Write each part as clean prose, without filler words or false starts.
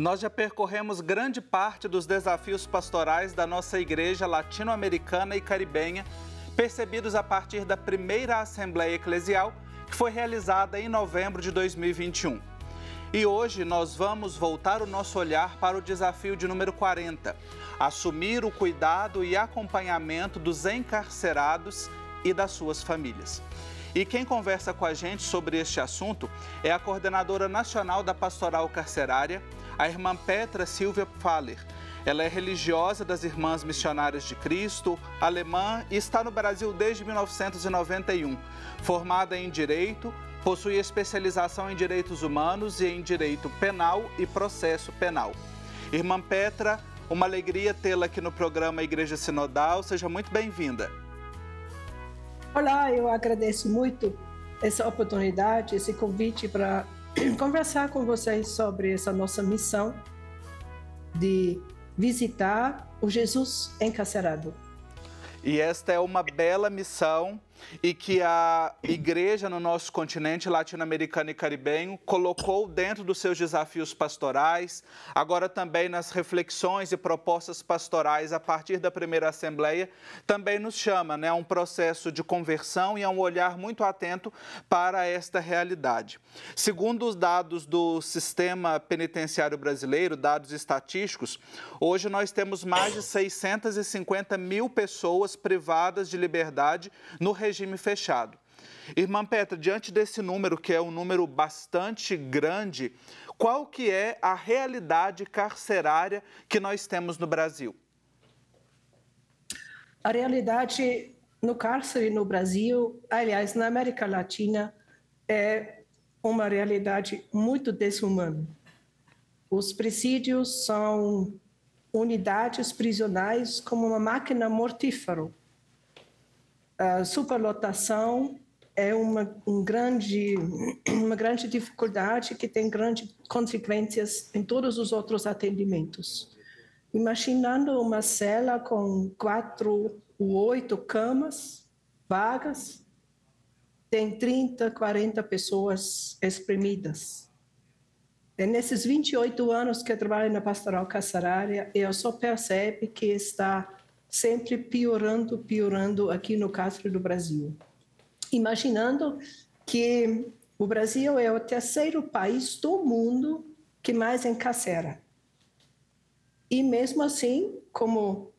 Nós já percorremos grande parte dos desafios pastorais da nossa igreja latino-americana e caribenha, percebidos a partir da primeira Assembleia Eclesial, que foi realizada em novembro de 2021. E hoje nós vamos voltar o nosso olhar para o desafio de número 40, assumir o cuidado e acompanhamento dos encarcerados e das suas famílias. E quem conversa com a gente sobre este assunto é a coordenadora nacional da Pastoral Carcerária, a irmã Petra Silvia Pfaller. Ela é religiosa das Irmãs Missionárias de Cristo, alemã e está no Brasil desde 1991. Formada em Direito, possui especialização em Direitos Humanos e em Direito Penal e Processo Penal. Irmã Petra, uma alegria tê-la aqui no programa Igreja Sinodal. Seja muito bem-vinda. Olá, eu agradeço muito essa oportunidade, esse convite para conversar com vocês sobre essa nossa missão de visitar o Jesus encarcerado. E esta é uma bela missão e que a igreja no nosso continente latino-americano e caribenho colocou dentro dos seus desafios pastorais, agora também nas reflexões e propostas pastorais a partir da primeira Assembleia, também nos chama, a um processo de conversão e a um olhar muito atento para esta realidade. Segundo os dados do Sistema Penitenciário Brasileiro, dados estatísticos, hoje nós temos mais de 650 mil pessoas privadas de liberdade no regime fechado. Irmã Petra, diante desse número, que é um número bastante grande, qual que é a realidade carcerária que nós temos no Brasil? A realidade no cárcere no Brasil, aliás, na América Latina, é uma realidade muito desumana. Os presídios são unidades prisionais como uma máquina mortífera. A superlotação é uma grande dificuldade que tem grandes consequências em todos os outros atendimentos. Imaginando uma cela com 4 ou 8 camas vagas, tem 30, 40 pessoas espremidas. E nesses 28 anos que eu trabalho na Pastoral Carcerária, eu só percebo que está sempre piorando aqui no cárcere do Brasil. Imaginando que o Brasil é o terceiro país do mundo que mais encarcera. E mesmo assim, como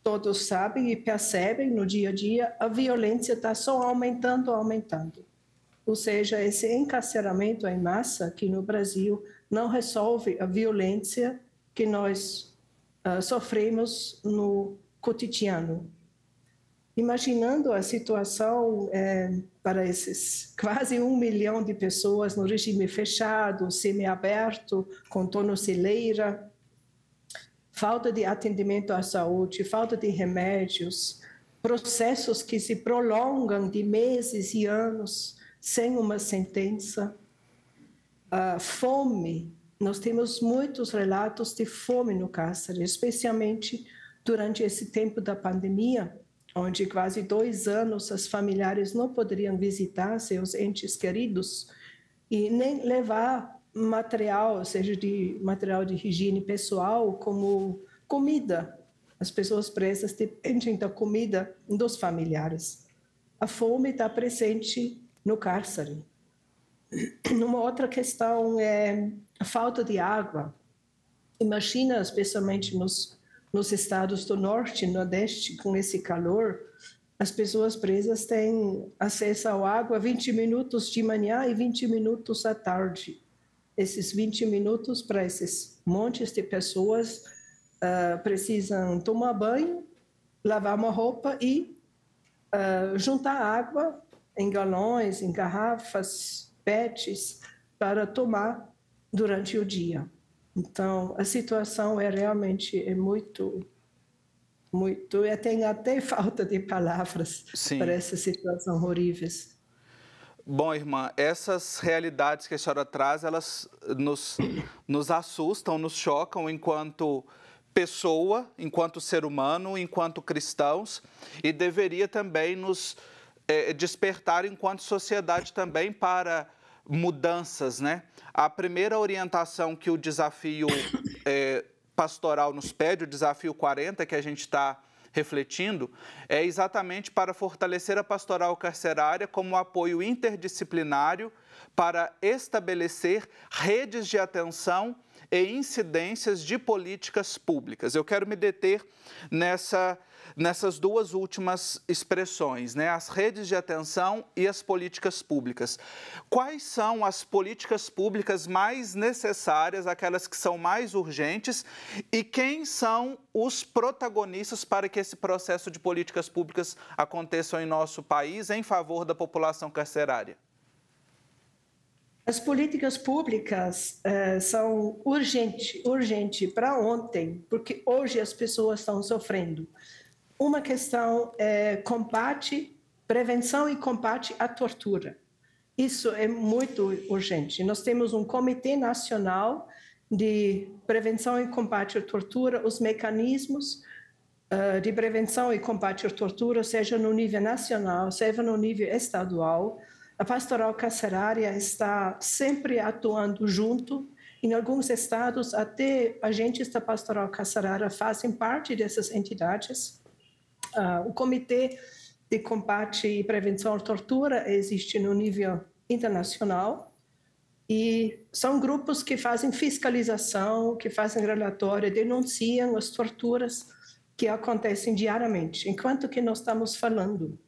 todos sabem e percebem no dia a dia, a violência está só aumentando. Ou seja, esse encarceramento em massa aqui no Brasil não resolve a violência que nós sofremos no cotidiano. Imaginando a situação para esses quase 1 milhão de pessoas no regime fechado, semiaberto, com tornozeleira, falta de atendimento à saúde, falta de remédios, processos que se prolongam de meses e anos sem uma sentença, fome. Nós temos muitos relatos de fome no cárcere, especialmente durante esse tempo da pandemia, onde quase 2 anos as familiares não poderiam visitar seus entes queridos e nem levar material, seja de material de higiene pessoal, como comida. As pessoas presas dependem da comida dos familiares. A fome está presente no cárcere. Uma outra questão é a falta de água. Imagina, especialmente nos estados do norte e nordeste, com esse calor, as pessoas presas têm acesso à água 20 minutos de manhã e 20 minutos à tarde. Esses 20 minutos para esses montes de pessoas precisam tomar banho, lavar uma roupa e juntar água em galões, em garrafas, PETs, para tomar durante o dia. Então, a situação realmente muito, tem até falta de palavras para essa situação horríveis. Bom, irmã, essas realidades que a senhora traz, elas nos assustam, nos chocam enquanto pessoa, enquanto ser humano, enquanto cristãos, e deveria também nos despertar enquanto sociedade também para mudanças, né? A primeira orientação que o desafio pastoral nos pede, o desafio 40, que a gente está refletindo, é exatamente para fortalecer a pastoral carcerária como apoio interdisciplinário para estabelecer redes de atenção e incidências de políticas públicas. Eu quero me deter nessas duas últimas expressões, né? As redes de atenção e as políticas públicas. Quais são as políticas públicas mais necessárias, aquelas que são mais urgentes, e quem são os protagonistas para que esse processo de políticas públicas aconteçam em nosso país em favor da população carcerária? As políticas públicas são urgente para ontem, porque hoje as pessoas estão sofrendo. Uma questão é prevenção e combate à tortura. Isso é muito urgente. Nós temos um Comitê Nacional de Prevenção e Combate à Tortura, os mecanismos de prevenção e combate à tortura, seja no nível nacional, seja no nível estadual. A pastoral carcerária está sempre atuando junto. Em alguns estados, até agentes da pastoral carcerária fazem parte dessas entidades. O Comitê de Combate e Prevenção à Tortura existe no nível internacional e são grupos que fazem fiscalização, que fazem relatório, denunciam as torturas que acontecem diariamente, enquanto que nós estamos falando.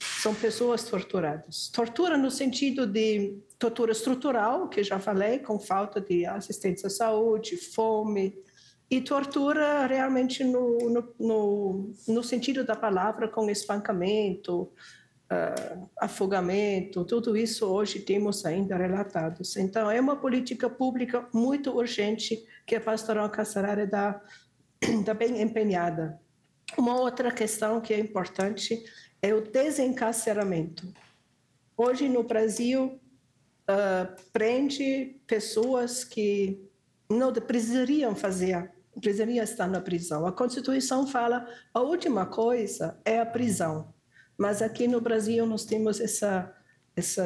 São pessoas torturadas. Tortura no sentido de tortura estrutural, que já falei, com falta de assistência à saúde, fome, e tortura realmente no sentido da palavra, com espancamento, afogamento, tudo isso hoje temos ainda relatados. Então, é uma política pública muito urgente que a pastoral carcerária está bem empenhada. Uma outra questão que é importante é o desencarceramento. Hoje, no Brasil, prende pessoas que não precisariam estar na prisão. A Constituição fala a última coisa é a prisão. Mas aqui no Brasil nós temos essa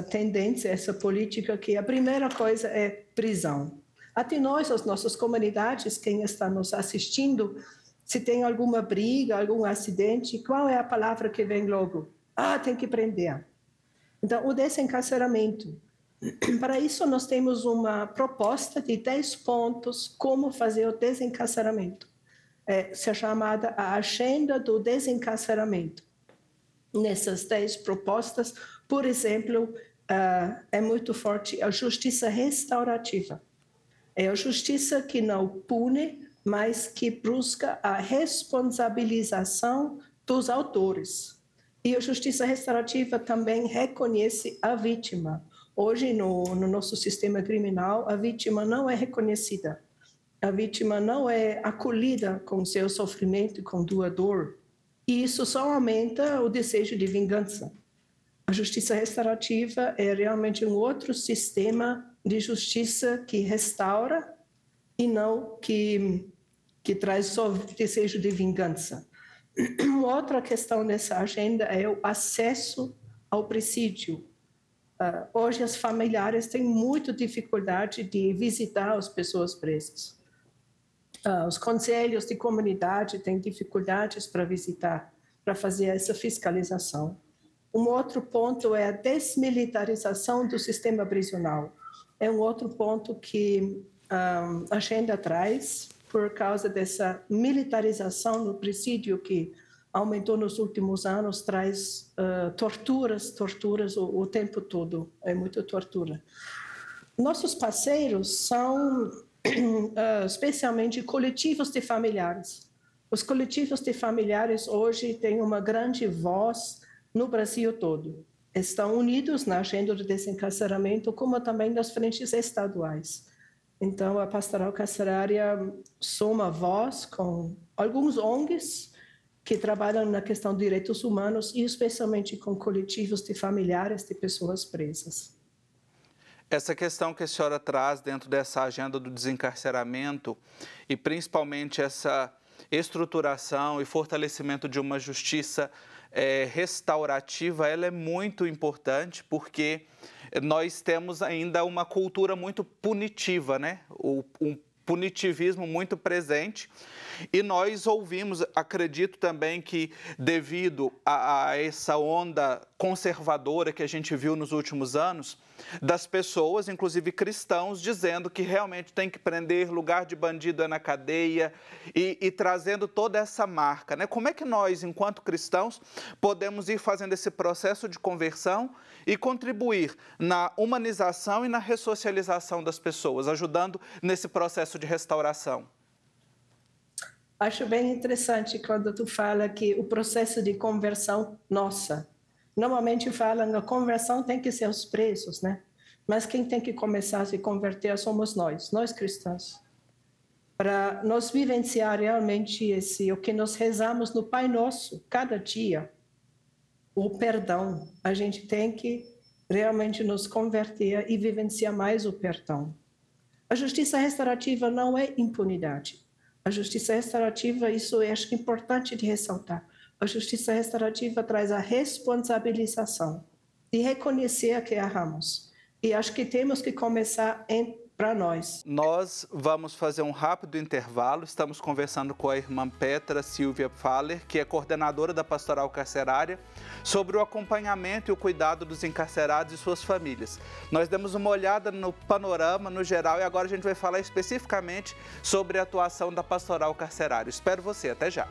tendência, essa política que a primeira coisa é prisão. Até nós, as nossas comunidades, quem está nos assistindo, se tem alguma briga, algum acidente, qual é a palavra que vem logo? Tem que prender. Então, o desencarceramento. Para isso, nós temos uma proposta de 10 pontos como fazer o desencarceramento. É chamada a Agenda do Desencarceramento. Nessas 10 propostas, por exemplo, é muito forte a justiça restaurativa. É a justiça que não pune, mas que busca a responsabilização dos autores. E a justiça restaurativa também reconhece a vítima. Hoje, no nosso sistema criminal, a vítima não é reconhecida. A vítima não é acolhida com seu sofrimento e com sua dor. E isso só aumenta o desejo de vingança. A justiça restaurativa é realmente um outro sistema de justiça que restaura e não que traz só desejo de vingança. Uma outra questão nessa agenda é o acesso ao presídio. Hoje, as familiares têm muita dificuldade de visitar as pessoas presas. Os conselhos de comunidade têm dificuldades para visitar, para fazer essa fiscalização. Um outro ponto é a desmilitarização do sistema prisional. É um outro ponto que a agenda traz, por causa dessa militarização no presídio que aumentou nos últimos anos, traz torturas o tempo todo, é muita tortura. Nossos parceiros são especialmente coletivos de familiares. Os coletivos de familiares hoje têm uma grande voz no Brasil todo. Estão unidos na agenda do desencarceramento, como também nas frentes estaduais. Então, a pastoral carcerária soma voz com alguns ONGs que trabalham na questão de direitos humanos e especialmente com coletivos de familiares de pessoas presas. Essa questão que a senhora traz dentro dessa agenda do desencarceramento e principalmente essa estruturação e fortalecimento de uma justiça restaurativa, ela é muito importante porque nós temos ainda uma cultura muito punitiva, né? Um punitivismo muito presente. E nós ouvimos, acredito também que devido a essa onda conservadora que a gente viu nos últimos anos, das pessoas, inclusive cristãos, dizendo que realmente tem que prender, lugar de bandido é na cadeia e trazendo toda essa marca, né? Como é que nós, enquanto cristãos, podemos ir fazendo esse processo de conversão e contribuir na humanização e na ressocialização das pessoas, ajudando nesse processo de restauração? Acho bem interessante quando tu fala que o processo de conversão nossa. Normalmente falam que a conversão tem que ser os presos, né? Mas quem tem que começar a se converter somos nós cristãos. Para nós vivenciar realmente o que nós rezamos no Pai Nosso, cada dia, o perdão. A gente tem que realmente nos converter e vivenciar mais o perdão. A justiça restaurativa não é impunidade. A justiça restaurativa, isso eu acho importante de ressaltar. A justiça restaurativa traz a responsabilização de reconhecer que erramos. E acho que temos que começar para nós. Nós vamos fazer um rápido intervalo. Estamos conversando com a irmã Petra Silvia Faller, que é coordenadora da Pastoral Carcerária, sobre o acompanhamento e o cuidado dos encarcerados e suas famílias. Nós demos uma olhada no panorama, no geral, e agora a gente vai falar especificamente sobre a atuação da Pastoral Carcerária. Espero você, até já.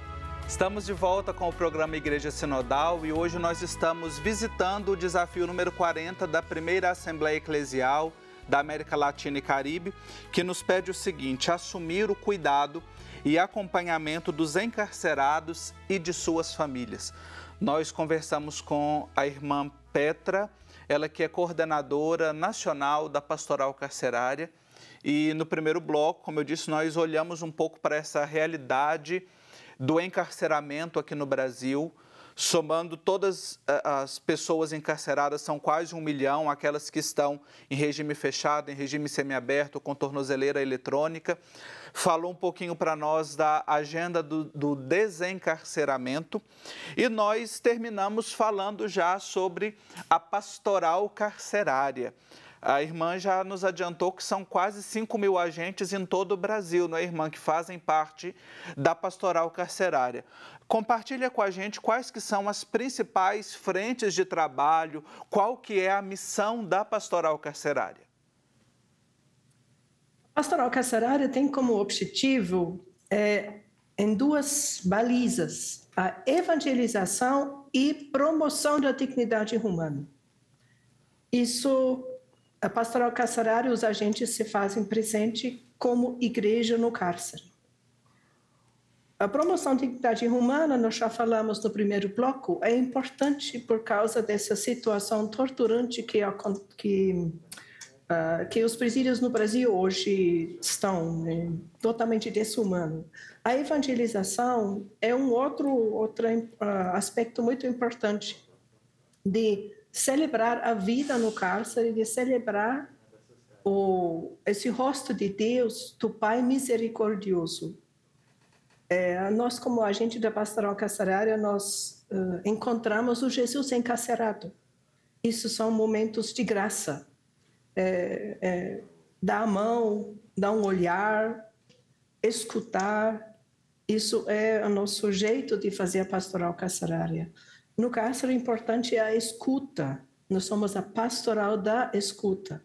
Estamos de volta com o programa Igreja Sinodal e hoje nós estamos visitando o desafio número 40 da primeira Assembleia Eclesial da América Latina e Caribe, que nos pede o seguinte: assumir o cuidado e acompanhamento dos encarcerados e de suas famílias. Nós conversamos com a irmã Petra, ela que é coordenadora nacional da Pastoral Carcerária, e no primeiro bloco, como eu disse, nós olhamos um pouco para essa realidade do encarceramento aqui no Brasil. Somando todas as pessoas encarceradas, são quase 1 milhão, aquelas que estão em regime fechado, em regime semiaberto, com tornozeleira eletrônica. Falou um pouquinho para nós da agenda do desencarceramento e nós terminamos falando já sobre a pastoral carcerária. A irmã já nos adiantou que são quase 5 mil agentes em todo o Brasil, não é, irmã, que fazem parte da pastoral carcerária. Compartilha com a gente quais que são as principais frentes de trabalho, qual que é a missão da pastoral carcerária. A pastoral carcerária tem como objetivo, em 2 balizas, a evangelização e promoção da dignidade humana. Isso, a pastoral carcerária, os agentes se fazem presente como igreja no cárcere. A promoção da dignidade humana, nós já falamos no primeiro bloco, é importante por causa dessa situação torturante que os presídios no Brasil hoje estão, né, totalmente desumano. A evangelização é um outro aspecto muito importante de celebrar a vida no cárcere, de celebrar esse rosto de Deus, do Pai misericordioso. Nós, como agente da pastoral carcerária, nós encontramos o Jesus encarcerado. Isso são momentos de graça. Dar a mão, dar um olhar, escutar. Isso é o nosso jeito de fazer a pastoral carcerária. No cárcere, o importante é a escuta. Nós somos a pastoral da escuta.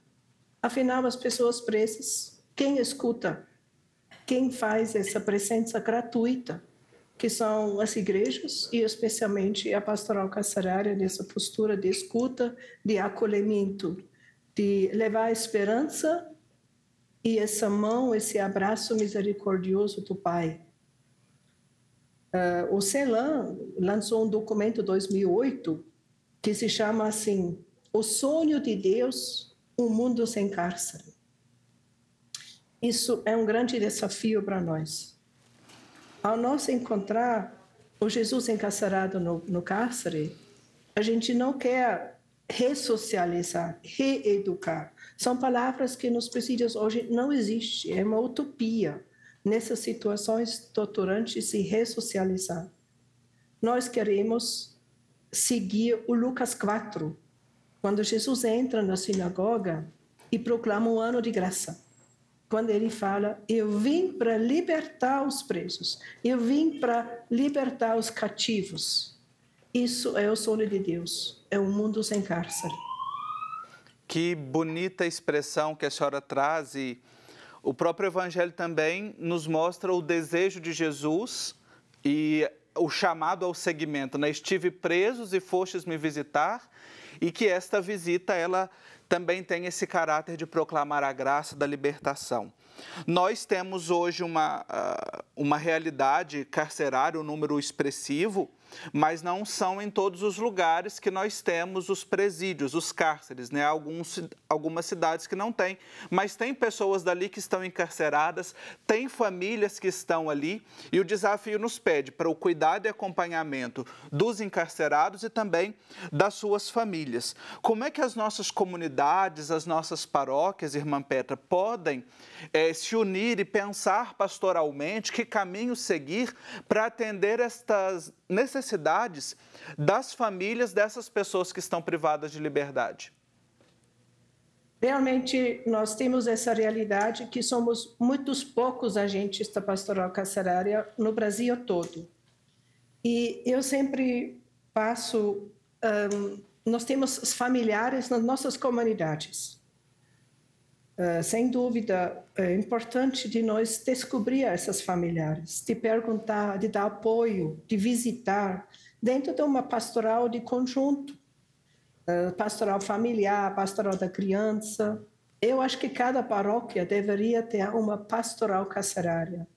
Afinal, as pessoas presas, quem escuta? Quem faz essa presença gratuita, que são as igrejas e especialmente a pastoral carcerária, nessa postura de escuta, de acolhimento, de levar esperança e essa mão, esse abraço misericordioso do Pai. O CELAM lançou um documento em 2008 que se chama assim, O Sonho de Deus, um Mundo Sem Cárcere. Isso é um grande desafio para nós. Ao nós encontrar o Jesus encarcerado no cárcere, a gente não quer ressocializar, reeducar. São palavras que nos presídios hoje não existem, é uma utopia. Nessas situações torturantes, se ressocializar. Nós queremos seguir o Lucas 4, quando Jesus entra na sinagoga e proclama um ano de graça. Quando ele fala, eu vim para libertar os presos, eu vim para libertar os cativos. Isso é o sonho de Deus, é um mundo sem cárcere. Que bonita expressão que a senhora traz, e o próprio Evangelho também nos mostra o desejo de Jesus e o chamado ao seguimento, né? Estive presos e fostes me visitar, e que esta visita, ela também tem esse caráter de proclamar a graça da libertação. Nós temos hoje uma realidade carcerária, um número expressivo, mas não são em todos os lugares que nós temos os presídios, os cárceres, né? Algumas cidades que não têm, mas tem pessoas dali que estão encarceradas, tem famílias que estão ali, e o desafio nos pede para o cuidado e acompanhamento dos encarcerados e também das suas famílias. Como é que as nossas comunidades, as nossas paróquias, irmã Petra, podem se unir e pensar pastoralmente que caminho seguir para atender estas necessidades das famílias dessas pessoas que estão privadas de liberdade? Realmente, nós temos essa realidade que somos muitos poucos agentes da pastoral carcerária no Brasil todo. E eu sempre passo, nós temos os familiares nas nossas comunidades. Sem dúvida, é importante de nós descobrir essas familiares, de perguntar, de dar apoio, de visitar, dentro de uma pastoral de conjunto, pastoral familiar, pastoral da criança. Eu acho que cada paróquia deveria ter uma pastoral carcerária.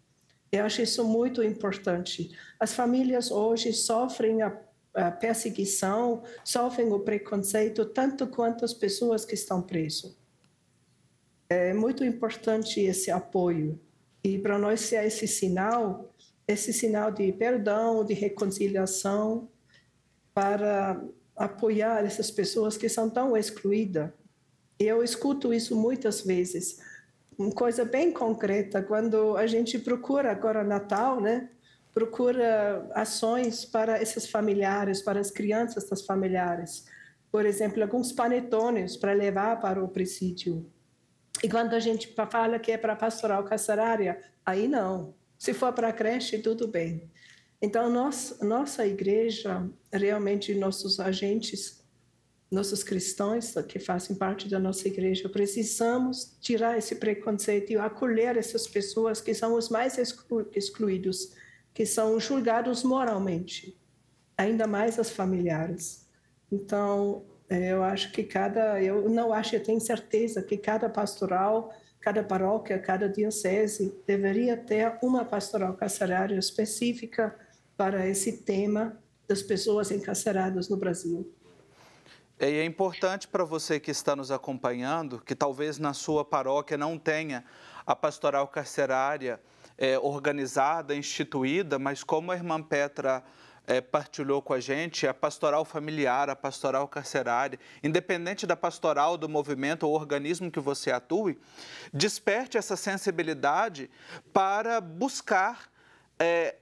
Eu acho isso muito importante. As famílias hoje sofrem a perseguição, sofrem o preconceito, tanto quanto as pessoas que estão presas. É muito importante esse apoio. E para nós ser esse sinal de perdão, de reconciliação, para apoiar essas pessoas que são tão excluídas. Eu escuto isso muitas vezes. Uma coisa bem concreta, quando a gente procura agora Natal, né? Procura ações para esses familiares, para as crianças das familiares. Por exemplo, alguns panetones para levar para o presídio. E quando a gente fala que é para pastoral carcerária, aí não. Se for para a creche, tudo bem. Então, nossa igreja, realmente nossos agentes, nossos cristãos que fazem parte da nossa igreja, precisamos tirar esse preconceito e acolher essas pessoas que são os mais excluídos, que são julgados moralmente, ainda mais as familiares. Então, eu acho que eu tenho certeza que cada pastoral, cada paróquia, cada diocese deveria ter uma pastoral carcerária específica para esse tema das pessoas encarceradas no Brasil. E é importante para você que está nos acompanhando, que talvez na sua paróquia não tenha a pastoral carcerária organizada, instituída, mas como a irmã Petra partilhou com a gente, a pastoral familiar, a pastoral carcerária, independente da pastoral, do movimento ou organismo que você atue, desperte essa sensibilidade para buscar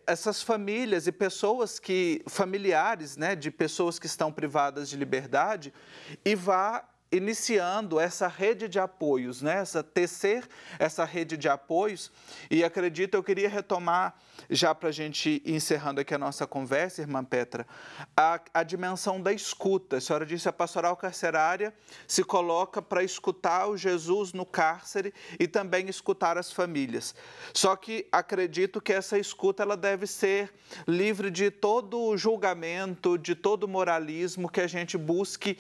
essas famílias e pessoas familiares, né, de pessoas que estão privadas de liberdade, e vá iniciando essa rede de apoios, né? Tecer essa rede de apoios. E acredito, eu queria retomar, já para a gente ir encerrando aqui a nossa conversa, irmã Petra, a dimensão da escuta. A senhora disse que a pastoral carcerária se coloca para escutar o Jesus no cárcere e também escutar as famílias. Só que acredito que essa escuta ela deve ser livre de todo julgamento, de todo moralismo que a gente busque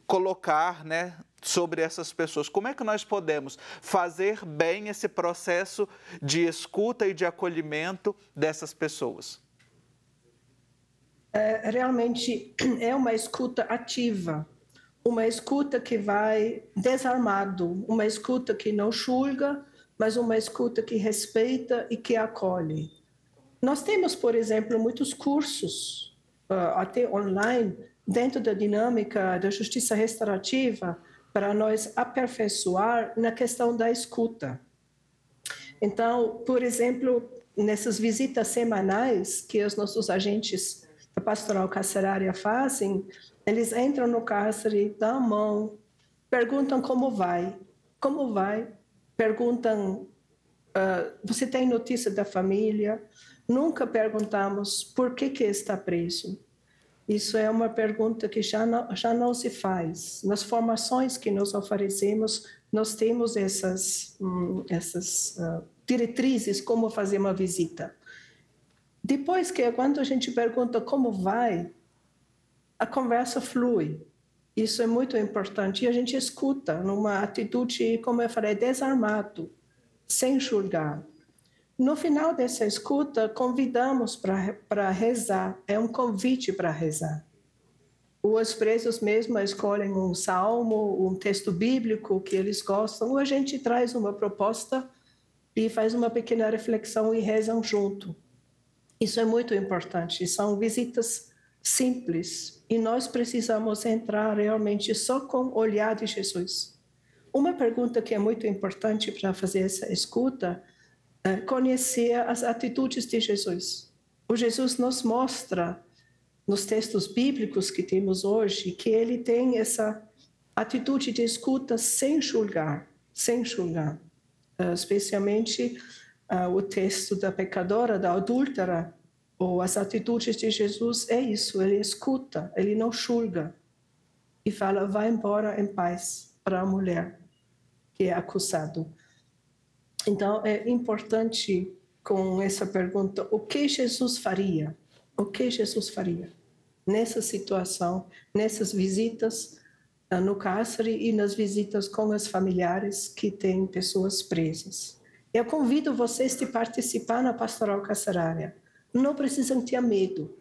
colocar, né, sobre essas pessoas. Como é que nós podemos fazer bem esse processo de escuta e de acolhimento dessas pessoas? Realmente é uma escuta ativa, uma escuta que vai desarmado, uma escuta que não julga, mas uma escuta que respeita e que acolhe. Nós temos, por exemplo, muitos cursos, até online, dentro da dinâmica da justiça restaurativa, para nós aperfeiçoar na questão da escuta. Então, por exemplo, nessas visitas semanais que os nossos agentes da pastoral carcerária fazem, eles entram no cárcere, dão a mão, perguntam como vai, perguntam, você tem notícia da família? Nunca perguntamos por que está preso. Isso é uma pergunta que já não se faz. Nas formações que nós oferecemos, nós temos essas diretrizes como fazer uma visita. Depois quando a gente pergunta como vai, a conversa flui. Isso é muito importante. E a gente escuta numa atitude, como eu falei, desarmado, sem julgar. No final dessa escuta, convidamos para rezar. É um convite para rezar. Os presos mesmo escolhem um salmo, um texto bíblico que eles gostam, ou a gente traz uma proposta e faz uma pequena reflexão e rezam junto. Isso é muito importante. São visitas simples e nós precisamos entrar realmente só com o olhar de Jesus. Uma pergunta que é muito importante para fazer essa escuta é conhecer as atitudes de Jesus. O Jesus nos mostra, nos textos bíblicos que temos hoje, que ele tem essa atitude de escuta sem julgar, especialmente o texto da pecadora, da adúltera, ou as atitudes de Jesus é isso, ele escuta, ele não julga e fala, vai embora em paz para a mulher que é acusado. Então, é importante com essa pergunta, o que Jesus faria? O que Jesus faria nessa situação, nessas visitas no cárcere e nas visitas com os familiares que têm pessoas presas? Eu convido vocês a participar na pastoral carcerária. Não precisam ter medo.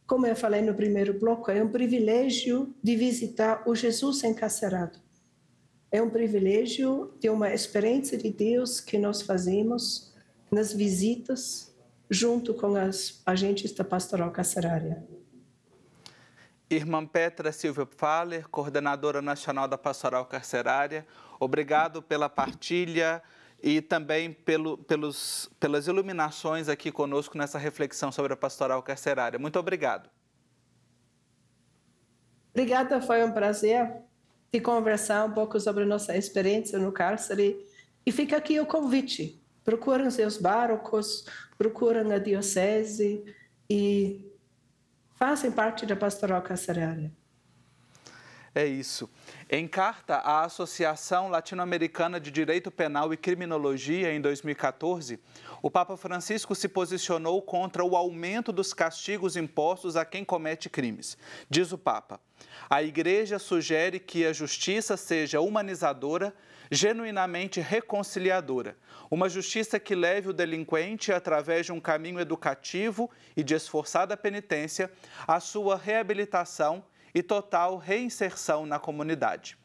Como eu falei no primeiro bloco, é um privilégio de visitar o Jesus encarcerado. É um privilégio de uma experiência de Deus que nós fazemos nas visitas junto com os agentes da pastoral carcerária. Irmã Petra Silvia Pfaller, coordenadora nacional da pastoral carcerária, obrigado pela partilha e também pelas iluminações aqui conosco nessa reflexão sobre a pastoral carcerária. Muito obrigado. Obrigada, foi um prazer de conversar um pouco sobre a nossa experiência no cárcere. E fica aqui o convite. Procurem seus párocos, procurem a diocese e fazem parte da pastoral carcerária. É isso. Em carta à Associação Latino-Americana de Direito Penal e Criminologia, em 2014, o Papa Francisco se posicionou contra o aumento dos castigos impostos a quem comete crimes. Diz o Papa, a Igreja sugere que a justiça seja humanizadora, genuinamente reconciliadora, uma justiça que leve o delinquente, através de um caminho educativo e de esforçada penitência, à sua reabilitação e total reinserção na comunidade.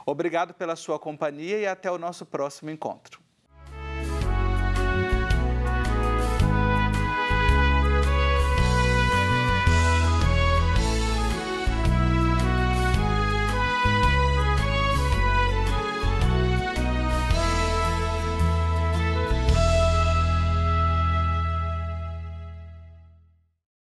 Obrigado pela sua companhia e até o nosso próximo encontro.